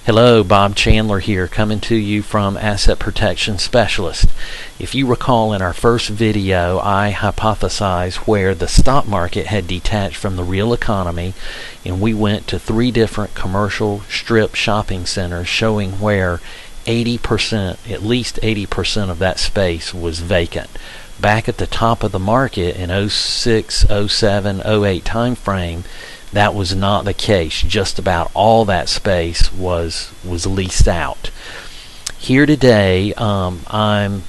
Hello, Bob Chandler here, coming to you from Asset Protection Specialist. If you recall, in our first video, I hypothesized where the stock market had detached from the real economy, and we went to 3 different commercial strip shopping centers showing where 80%, at least 80% of that space was vacant. Back at the top of the market in 06, 07, 08 time frame, that was not the case. Just about all that space was leased out. Here today, I'm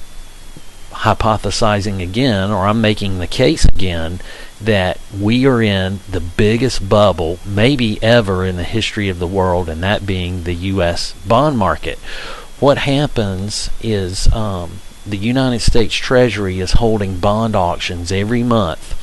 hypothesizing again, or I'm making the case again, that we are in the biggest bubble maybe ever in the history of the world, and that being the U.S. bond market. What happens is the United States Treasury is holding bond auctions every month.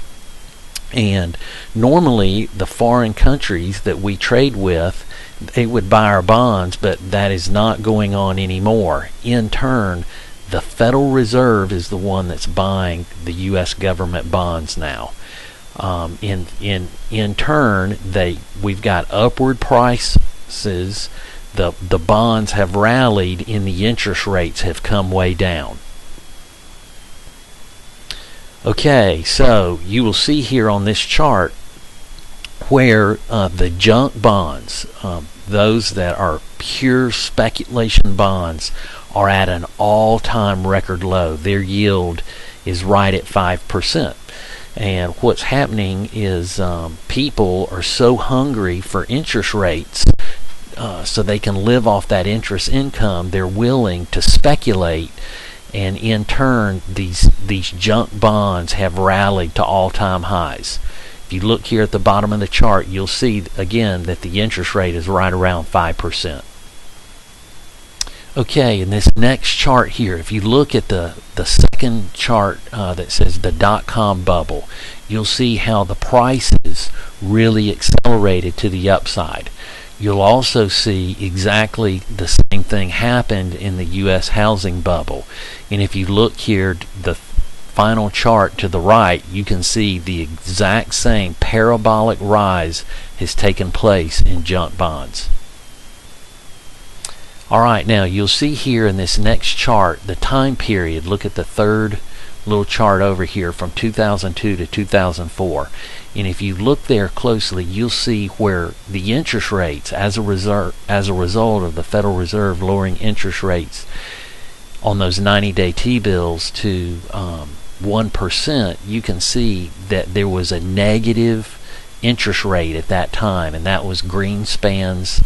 And normally the foreign countries that we trade with, they would buy our bonds, but that is not going on anymore. In turn, the Federal Reserve is the one that's buying the U.S. government bonds now. In turn, we've got upward prices. The bonds have rallied, and the interest rates have come way down. Okay, so you will see here on this chart where the junk bonds, those that are pure speculation bonds, are at an all-time record low. Their yield is right at 5%. And what's happening is people are so hungry for interest rates so they can live off that interest income, they're willing to speculate. And in turn, these junk bonds have rallied to all-time highs. If you look here at the bottom of the chart, you'll see again that the interest rate is right around 5%. Okay, in this next chart here, if you look at the second chart that says the dot-com bubble, you'll see how the prices really accelerated to the upside. You'll also see exactly the same thing happened in the U.S. housing bubble. And if you look here, the final chart to the right, you can see the exact same parabolic rise has taken place in junk bonds. Alright, now you'll see here in this next chart the time period. Look at the third little chart over here from 2002 to 2004. And if you look there closely, you'll see where the interest rates, as a result of the Federal Reserve lowering interest rates on those 90-day T-bills to 1%, you can see that there was a negative interest rate at that time, and that was Greenspan's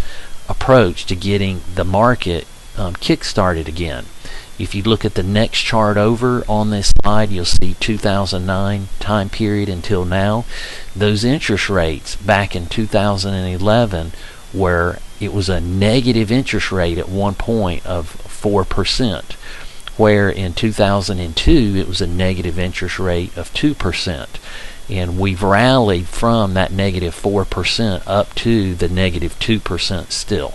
approach to getting the market kick-started again. If you look at the next chart over on this slide, you'll see 2009 time period until now. Those interest rates back in 2011, where it was a negative interest rate at one point of 4%, where in 2002 it was a negative interest rate of 2%. And we've rallied from that negative 4% up to the negative 2% still.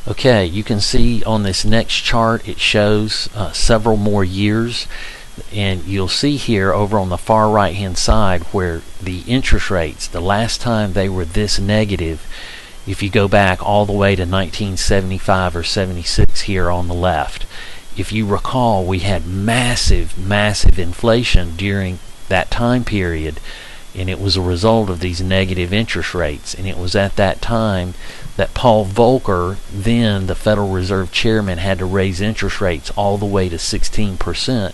Okay, you can see on this next chart it shows several more years, and you'll see here over on the far right hand side where the interest rates, the last time they were this negative, if you go back all the way to 1975 or 76 here on the left. If you recall, we had massive inflation during that time period, and it was a result of these negative interest rates. And it was at that time that Paul Volcker, then the Federal Reserve Chairman, had to raise interest rates all the way to 16%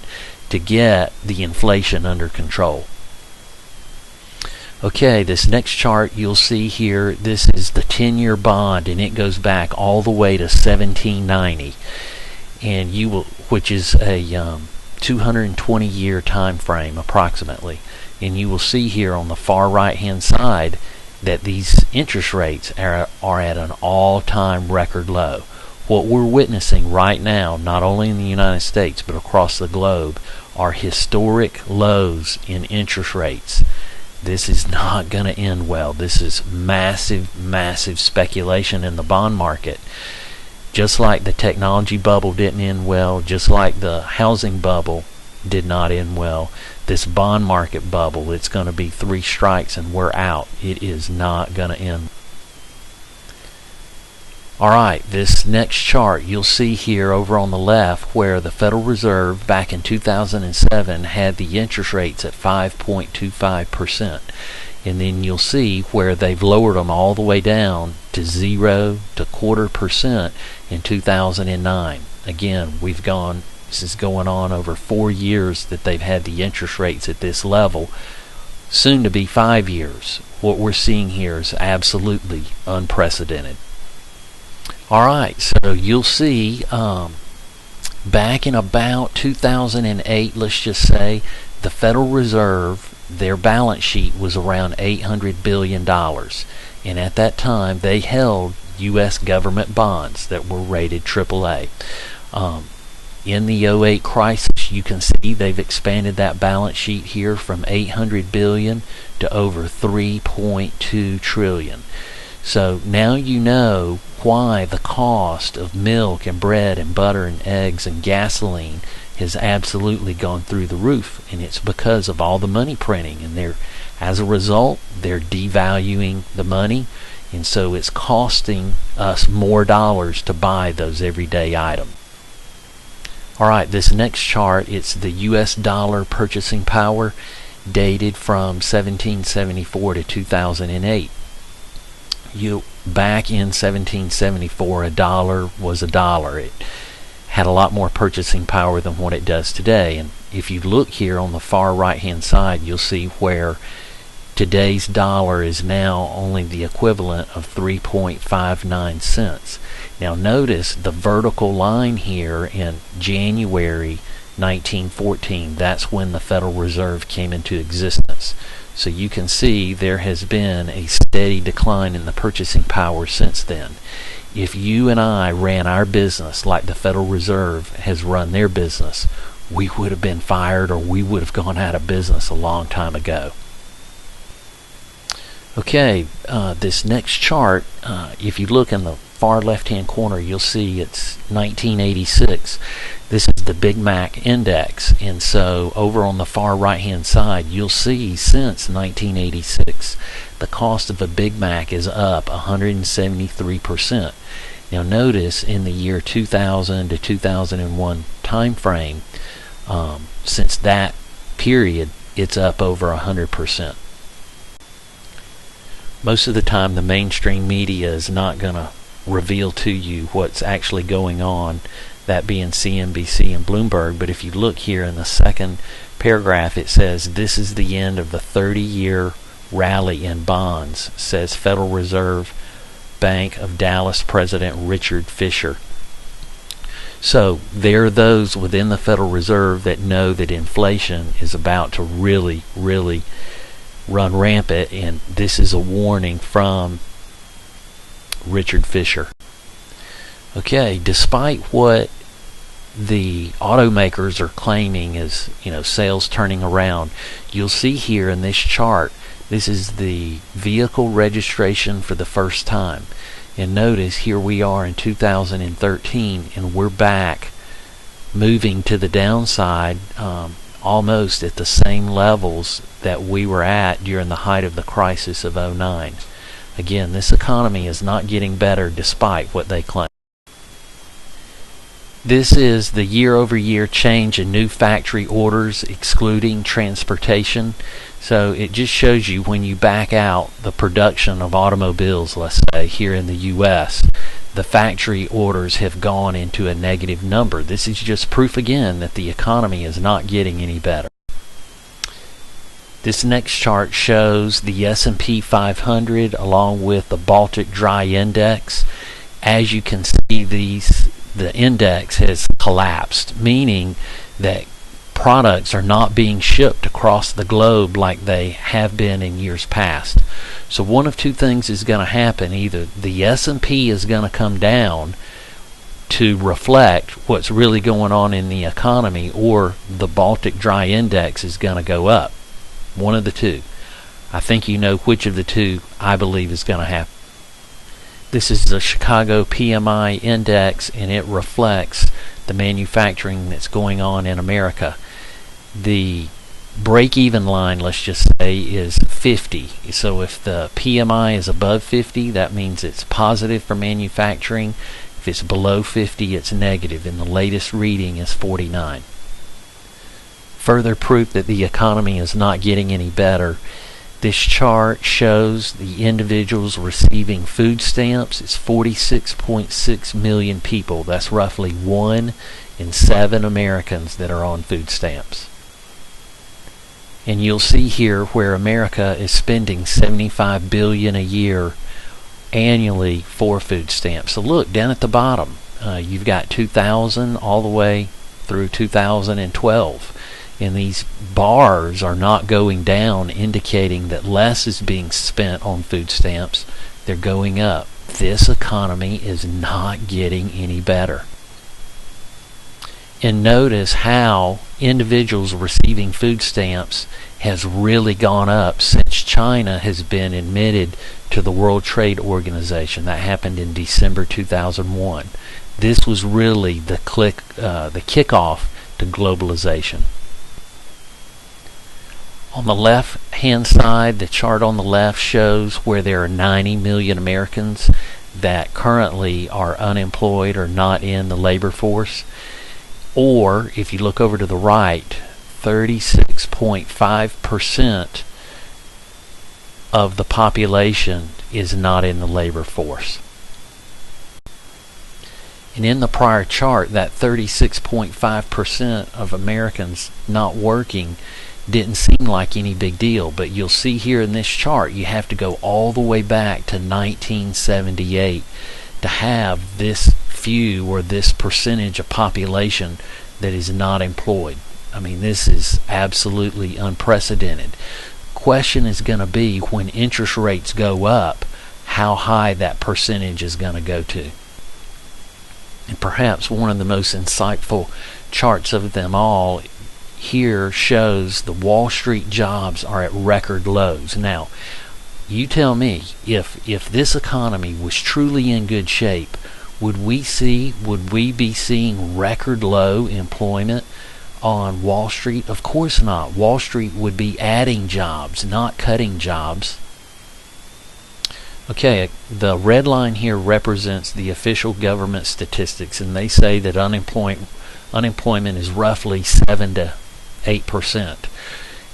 to get the inflation under control. Okay, this next chart you'll see here, this is the 10-year bond, and it goes back all the way to 1790, and which is a 220-year time frame approximately. And you will see here on the far right hand side that these interest rates are at an all-time record low. What we're witnessing right now, not only in the United States but across the globe, are historic lows in interest rates. This is not going to end well. This is massive speculation in the bond market. Just like the technology bubble didn't end well, just like the housing bubble did not end well, this bond market bubble, it's going to be 3 strikes and we're out. It is not going to end. Alright, this next chart you'll see here over on the left where the Federal Reserve back in 2007 had the interest rates at 5.25%. And then you'll see where they've lowered them all the way down to 0 to 0.25% in 2009. Again, this is going on over 4 years that they've had the interest rates at this level, soon to be 5 years. What we're seeing here is absolutely unprecedented. Alright, so you'll see back in about 2008, let's just say, the Federal Reserve, their balance sheet was around $800 billion. And at that time, they held U.S. government bonds that were rated AAA. In the 2008 crisis, you can see they've expanded that balance sheet here from $800 billion to over $3.2 trillion. So now you know why the cost of milk and bread and butter and eggs and gasoline has absolutely gone through the roof, and it's because of all the money printing, and as a result they're devaluing the money, and so it's costing us more dollars to buy those everyday items. Alright, this next chart, it's the US dollar purchasing power dated from 1774 to 2008. Back in 1774, a dollar was a dollar. It had a lot more purchasing power than what it does today. And if you look here on the far right hand side, you'll see where today's dollar is now only the equivalent of 3.59 cents. Now notice the vertical line here in January 1914. That's when the Federal Reserve came into existence. So you can see there has been a steady decline in the purchasing power since then. If you and I ran our business like the Federal Reserve has run their business, we would have been fired, or we would have gone out of business a long time ago. Okay, this next chart, if you look in the far left hand corner, you'll see it's 1986. This is the Big Mac index, and so over on the far right hand side you'll see since 1986 the cost of a Big Mac is up 173%. Now notice in the year 2000 to 2001 time frame, since that period it's up over 100%. Most of the time the mainstream media is not going to reveal to you what's actually going on, that being CNBC and Bloomberg. But if you look here in the second paragraph, it says this is the end of the 30-year rally in bonds, says Federal Reserve Bank of Dallas President Richard Fisher. So there are those within the Federal Reserve that know that inflation is about to really run rampant, and this is a warning from Richard Fisher. Okay, despite what the automakers are claiming is, sales turning around, you'll see here in this chart, this is the vehicle registration for the first time. And notice here we are in 2013, and we're back moving to the downside, almost at the same levels that we were at during the height of the crisis of 2009. Again, this economy is not getting better despite what they claim. This is the year-over-year change in new factory orders excluding transportation. So it just shows you when you back out the production of automobiles, let's say, here in the U.S., the factory orders have gone into a negative number. This is just proof again that the economy is not getting any better. This next chart shows the S&P 500 along with the Baltic Dry Index. As you can see, the index has collapsed, meaning that products are not being shipped across the globe like they have been in years past. So one of two things is going to happen. Either the S&P is going to come down to reflect what's really going on in the economy, or the Baltic Dry Index is going to go up. One of the two. I think you know which of the two I believe is going to happen. This is the Chicago PMI index, and it reflects the manufacturing that's going on in America. The break-even line, let's just say, is 50. So if the PMI is above 50, that means it's positive for manufacturing. If it's below 50, it's negative, and the latest reading is 49. Further proof that the economy is not getting any better. This chart shows the individuals receiving food stamps. It's 46.6 million people. That's roughly 1 in 7 Americans that are on food stamps. And you'll see here where America is spending $75 billion a year annually for food stamps. So look down at the bottom, you've got 2000 all the way through 2012, and these bars are not going down, indicating that less is being spent on food stamps. They're going up. This economy is not getting any better. And notice how individuals receiving food stamps has really gone up since China has been admitted to the World Trade Organization. That happened in December 2001. This was really the kickoff to globalization. On the left hand side, the chart on the left shows where there are 90 million Americans that currently are unemployed or not in the labor force. Or if you look over to the right, 36.5% of the population is not in the labor force. And in the prior chart, that 36.5% of Americans not working didn't seem like any big deal. But you'll see here in this chart, you have to go all the way back to 1978 to have this few or this percentage of population that is not employed. I mean, this is absolutely unprecedented. Question is going to be, when interest rates go up, how high that percentage is going to go to. And perhaps one of the most insightful charts of them all here shows the Wall Street jobs are at record lows. Now, you tell me, if this economy was truly in good shape, would we be seeing record low employment on Wall Street? Of course not. Wall Street would be adding jobs, not cutting jobs. Okay, the red line here represents the official government statistics, and they say that unemployment is roughly 7 to 8%.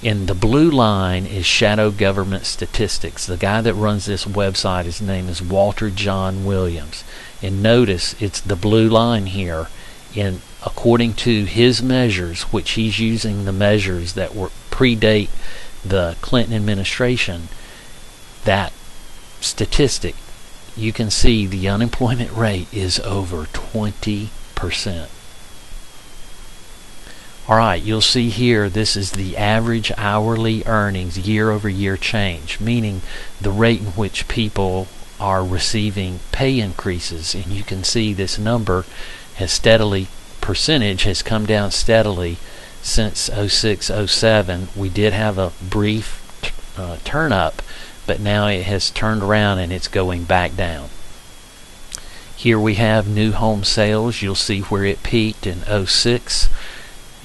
And the blue line is shadow government statistics. The guy that runs this website, his name is Walter John Williams. And notice it's the blue line here. And according to his measures, which he's using the measures that predate the Clinton administration, that statistic, you can see the unemployment rate is over 20%. Alright, you'll see here this is the average hourly earnings year over year change, meaning the rate in which people are receiving pay increases. And you can see this number has come down steadily since 06-07. We did have a brief turn up, but now it has turned around and it's going back down. Here we have new home sales. You'll see where it peaked in 06.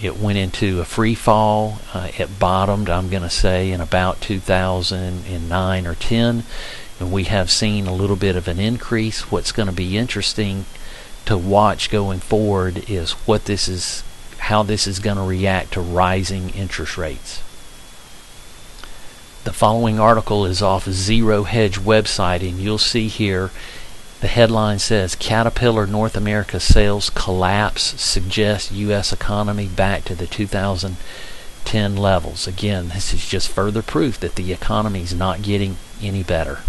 It went into a free fall. It bottomed, I'm going to say, in about 2009 or 10. And we have seen a little bit of an increase. What's going to be interesting to watch going forward is how this is going to react to rising interest rates. The following article is off Zero Hedge website, and you'll see here the headline says, Caterpillar North America sales collapse suggests U.S. economy back to the 2010 levels. Again, this is just further proof that the economy is not getting any better.